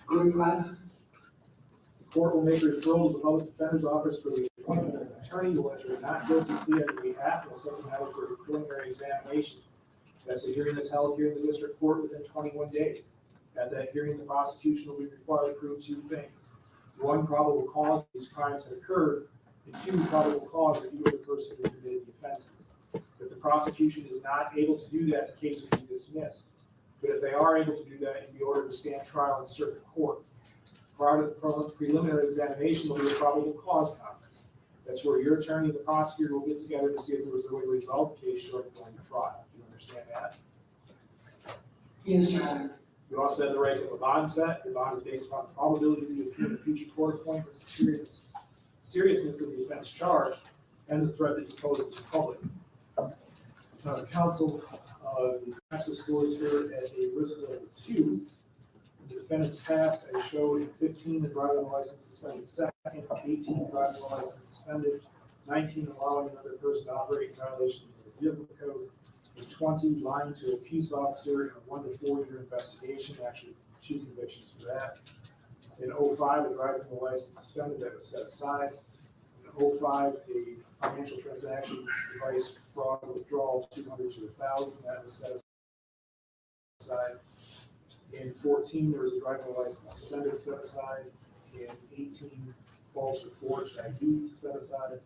I: Request.
A: The court will make a referral to the public defender's office for the appointment of an attorney who will enter a not guilty plea on your behalf and will send you out for a preliminary examination. That's a hearing that's held here in the district court within 21 days. At that hearing, the prosecution will be required to prove 2 things. 1, probable cause that these crimes had occurred, and 2, probable cause that you were the person who committed the offenses. If the prosecution is not able to do that, the case will be dismissed. But if they are able to do that, you'd be ordered to stand trial in circuit court. Prior to the preliminary examination, there'll be a probable cause conference. That's where your attorney and the prosecutor will get together to see if there was a way to resolve the case short of going to trial. Do you understand that?
I: Yes, Your Honor.
A: You also have the right to have a bond set. Your bond is based upon the probability of the appeal in future court appointments, the seriousness of the offense charged, and the threat that you pose to the public. Counsel, the defense scores here at a risk level 2. The defendant's past, I showed in 15, the driving license suspended second, 18, driving license suspended, 19, allowing another person to operate in violation of the vehicle code, and 20, lying to a peace officer in a 1 to 4 year investigation, actually 2 convictions for that. In 05, a driving license suspended that was set aside. In 05, a financial transaction device fraud withdrawal of 200 to 1,000 that was set aside. In 14, there was a driving license suspended set aside. In 18, false or forged ID set aside.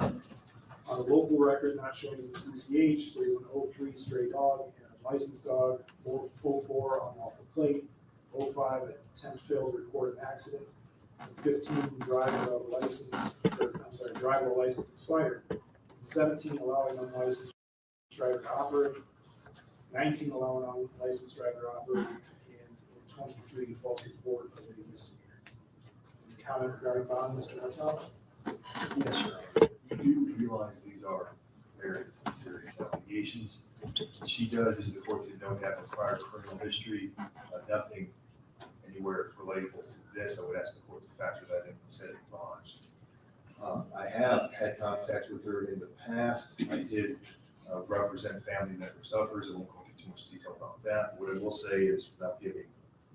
A: On a local record not showing in the CCH, there was an 03 stray dog and a licensed dog, 04 unlawful plate, 05 attempt failed to report an accident, and 15 driver license expired, and 17 allowing unlicensed driver to operate, 19 allowing unlicensed driver to operate, and 23 false report of a misdemeanor. Any comment regarding bond, Mr. Martel?
F: Yes, Your Honor. You do realize these are very serious allegations. She does, as the court did note, have a prior criminal history, nothing anywhere relatable to this. I would ask the court to factor that in when setting bond. I have had contact with her in the past. I did represent family members of hers. I won't go into too much detail about that. What I will say is, without giving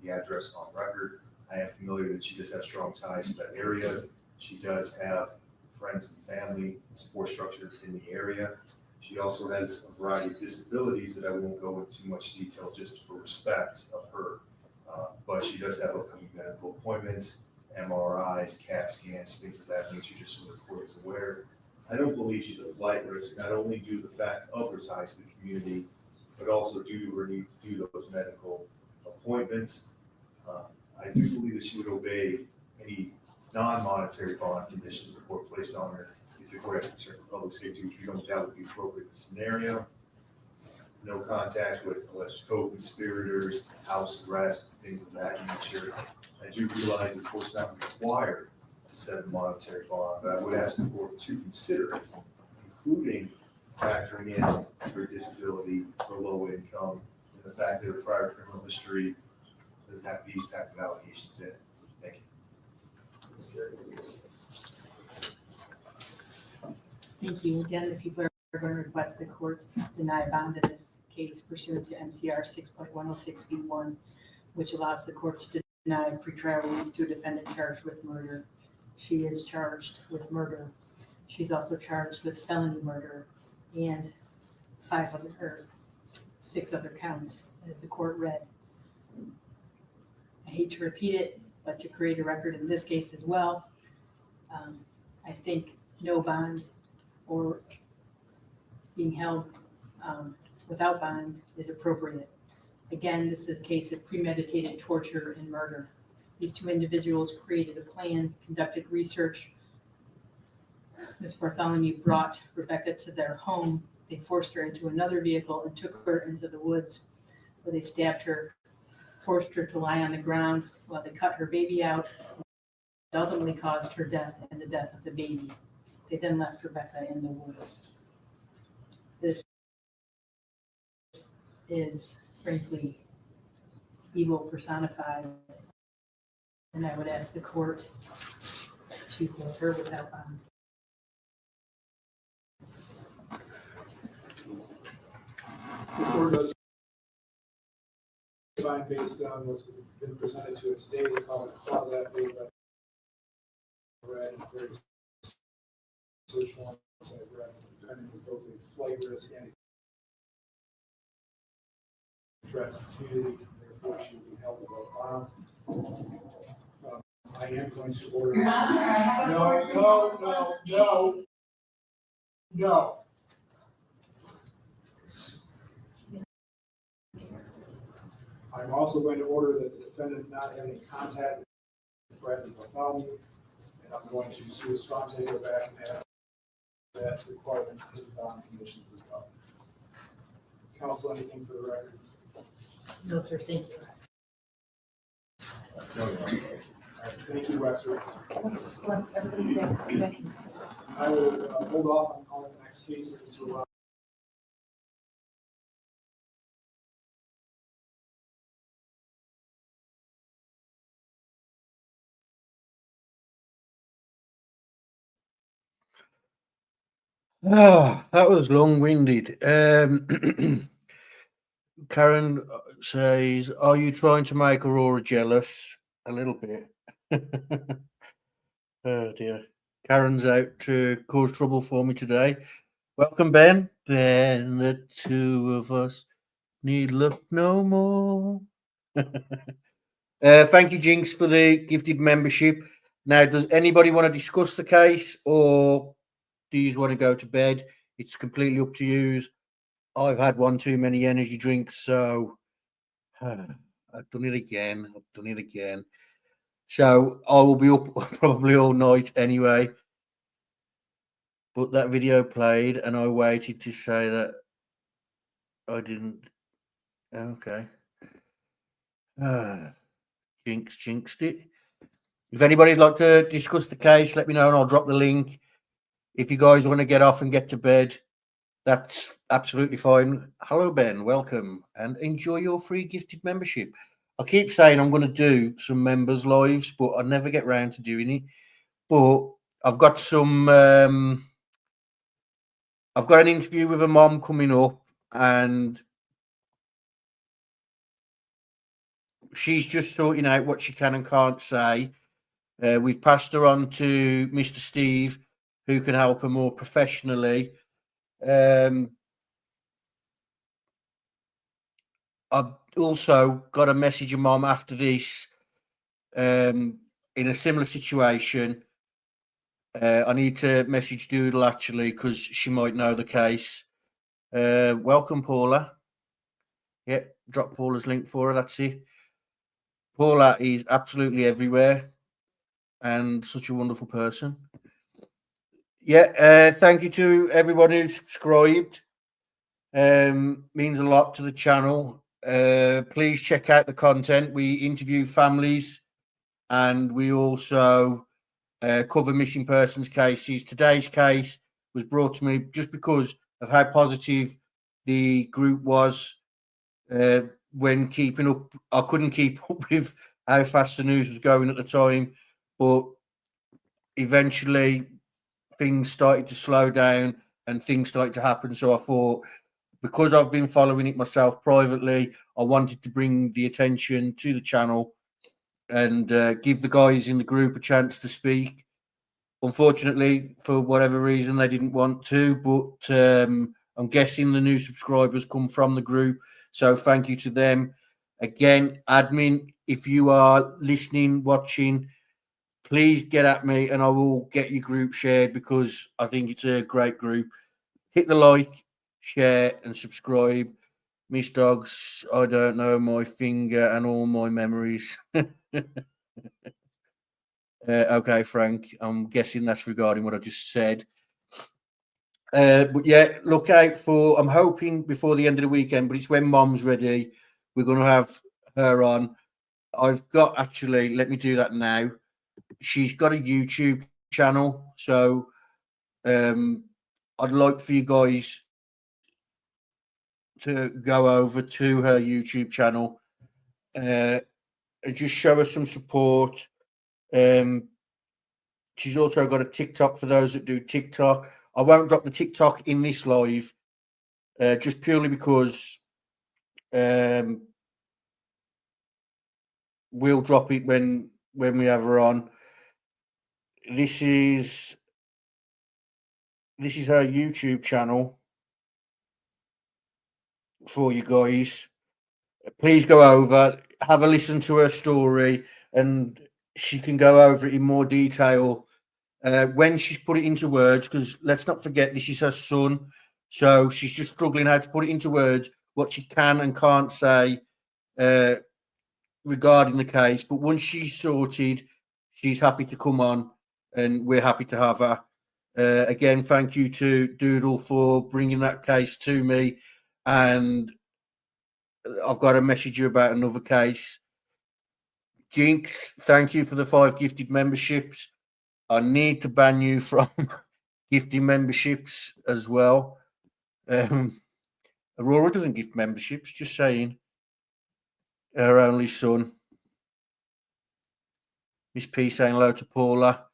F: the address on record, I am familiar that she does have strong ties to that area. She does have friends and family and support structure in the area. She also has a variety of disabilities that I won't go into too much detail just for respect of her. But she does have upcoming medical appointments, MRIs, CAT scans, things of that nature, just so the court is aware. I don't believe she's a flight risk, not only due to the fact of her ties to the community, but also due to her need to do those medical appointments. I do believe that she would obey any non-monetary bond conditions the court placed on her if the court has concern for public safety, which we don't doubt would be appropriate in the scenario. No contact with alleged co-conspirators, house arrest, things of that nature. I do realize the court's not required to set a monetary bond, but I would ask the court to consider it, including factoring in her disability, her low income, and the fact that her prior criminal history doesn't have these type of allegations in it. Thank you.
G: Thank you. Again, the people are going to request the court deny bond in this case pursuant to MCR 6.106B1, which allows the court to deny pretrial release to a defendant charged with murder. She is charged with murder. She's also charged with felony murder and 6 other counts, as the court read. I hate to repeat it, but to create a record in this case as well, I think no bond or being held without bond is appropriate. Again, this is a case of premeditated torture and murder. These 2 individuals created a plan, conducted research. Ms. Bartholomew brought Rebecca to their home. They forced her into another vehicle and took her into the woods, where they stabbed her, forced her to lie on the ground while they cut her baby out, and ultimately caused her death and the death of the baby. They then left Rebecca in the woods. This is frankly evil personified, and I would ask the court to hold her without bond.
A: The court does find, based on what's been presented to it today, we call it a clause affidavit. Read various search warrants I've read. The defendant is both a flight risk and a threat to the community, therefore she will be held without bond. I am going to order.
I: Your Honor, I have a
A: No. I'm also going to order that the defendant not have any contact with Bradley Bartholomew, and I'm going to sua sponte go back and add that requirement to his bond conditions as well. Counsel, anything for the record?
G: No, sir, thank you.
A: All right, thank you, Wexler. I will hold off on calling the next cases to allow.
C: Ah, that was long-winded. Karen says, "Are you trying to make Aurora jealous?" A little bit. Oh dear. Karen's out to cause trouble for me today. Welcome, Ben. Ben, the two of us need look no more. Thank you, Jinx, for the gifted membership. Now, does anybody want to discuss the case, or do you want to go to bed? It's completely up to you. I've had one too many energy drinks, so I've done it again. So I will be up probably all night anyway. But that video played, and I waited to say that I didn't. Okay. Jinxed it. If anybody'd like to discuss the case, let me know and I'll drop the link. If you guys want to get off and get to bed, that's absolutely fine. Hello, Ben. Welcome and enjoy your free gifted membership. I keep saying I'm going to do some members' lives, but I never get round to doing it. But I've got some. I've got an interview with a mom coming up, and she's just sorting out what she can and can't say. We've passed her on to Mr. Steve, who can help her more professionally. I've also got a message of mom after this in a similar situation. I need to message Doodle actually because she might know the case. Welcome, Paula. Yeah, drop Paula's link for her. That's it. Paula is absolutely everywhere and such a wonderful person. Yeah, thank you to everyone who subscribed. Means a lot to the channel. Please check out the content. We interview families and we also cover missing persons cases. Today's case was brought to me just because of how positive the group was when keeping up. I couldn't keep up with how fast the news was going at the time, but eventually things started to slow down and things started to happen. So I thought, because I've been following it myself privately, I wanted to bring the attention to the channel and give the guys in the group a chance to speak. Unfortunately, for whatever reason, they didn't want to, but I'm guessing the new subscribers come from the group. So thank you to them. Again, admin, if you are listening, watching, please get at me and I will get your group shared because I think it's a great group. Hit the like, share and subscribe. Miss Dogs, I don't know my finger and all my memories. Okay, Frank, I'm guessing that's regarding what I just said. But yeah, look out for, I'm hoping before the end of the weekend, but it's when Mom's ready. We're going to have her on. I've got actually, let me do that now. She's got a YouTube channel. So I'd like for you guys to go over to her YouTube channel and just show her some support. She's also got a TikTok for those that do TikTok. I won't drop the TikTok in this live, just purely because we'll drop it when we have her on. This is her YouTube channel for you guys. Please go over, have a listen to her story, and she can go over it in more detail when she's put it into words, because let's not forget this is her son, so she's just struggling how to put it into words, what she can and can't say regarding the case, but once she's sorted, she's happy to come on, and we're happy to have her. Again, thank you to Doodle for bringing that case to me, and I've got to message you about another case. Jinx, thank you for the 5 gifted memberships. I need to ban you from gifting memberships as well. Aurora doesn't gift memberships, just saying. Her only son. Miss P saying hello to Paula.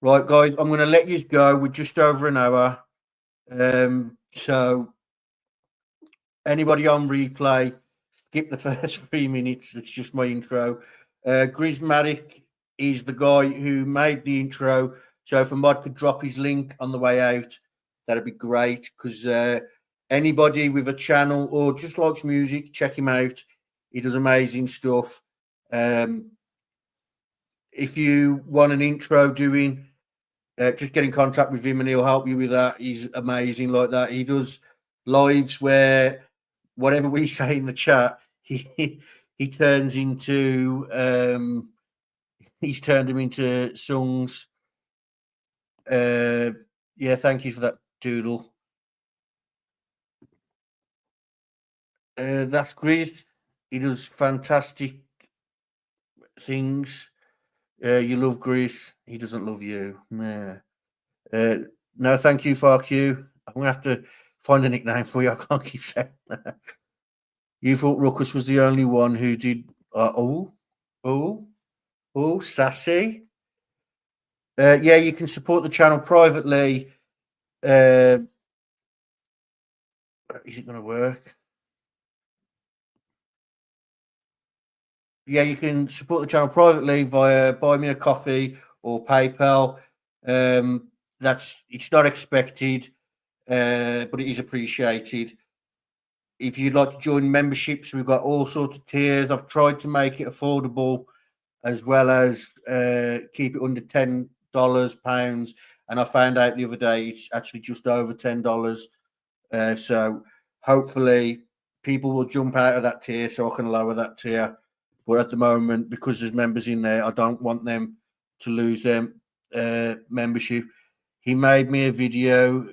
C: Right, guys, I'm going to let you go. We're just over an hour. So anybody on replay, skip the first 3 minutes. It's just my intro. Grismatic is the guy who made the intro. So if a mod could drop his link on the way out, that'd be great, because anybody with a channel or just likes music, check him out. He does amazing stuff. If you want an intro doing, just get in contact with him and he'll help you with that. He's amazing like that. He does lives where whatever we say in the chat, he turns into he's turned them into songs. Yeah, thank you for that, Doodle. That's Grizz. He does fantastic things. You love Grizz. He doesn't love you. Nah. No, thank you, FarQ. I'm going to have to find a nickname for you. I can't keep saying that. You thought Ruckus was the only one who did. Sassy. Yeah, you can support the channel privately. Is it going to work? Yeah, you can support the channel privately via Buy Me a Coffee or PayPal. It's not expected, but it is appreciated. If you'd like to join memberships, we've got all sorts of tiers. I've tried to make it affordable as well as keep it under £10, pounds. And I found out the other day it's actually just over $10. So hopefully people will jump out of that tier so I can lower that tier. But at the moment, because there's members in there, I don't want them to lose their membership. He made me a video.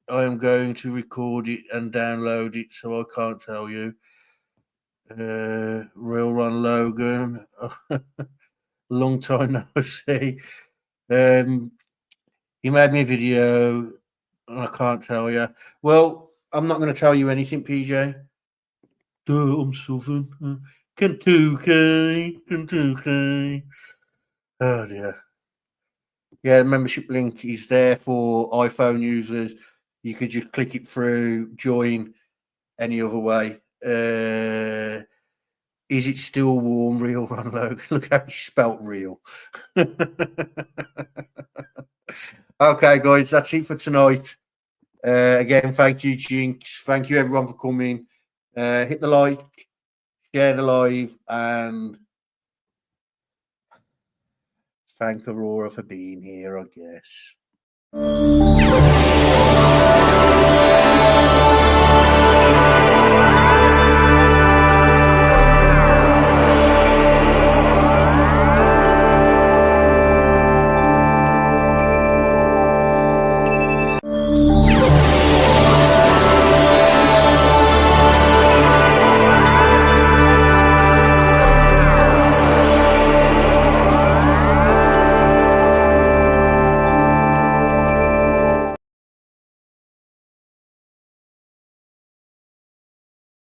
C: I am going to record it and download it, so I can't tell you. Real Ron Logan. Long time no see. He made me a video, and I can't tell you. Well, I'm not going to tell you anything, PJ. Duh, I'm Southern. Kentucky. Oh dear. Yeah, the membership link is there for iPhone users. You could just click it through, join any other way. Is it still warm? Real Ron Logan. Look how he spelt real. Okay, guys, that's it for tonight. Again, thank you, Jinx. Thank you, everyone, for coming. Hit the like, share the live, and thank Aurora for being here, I guess.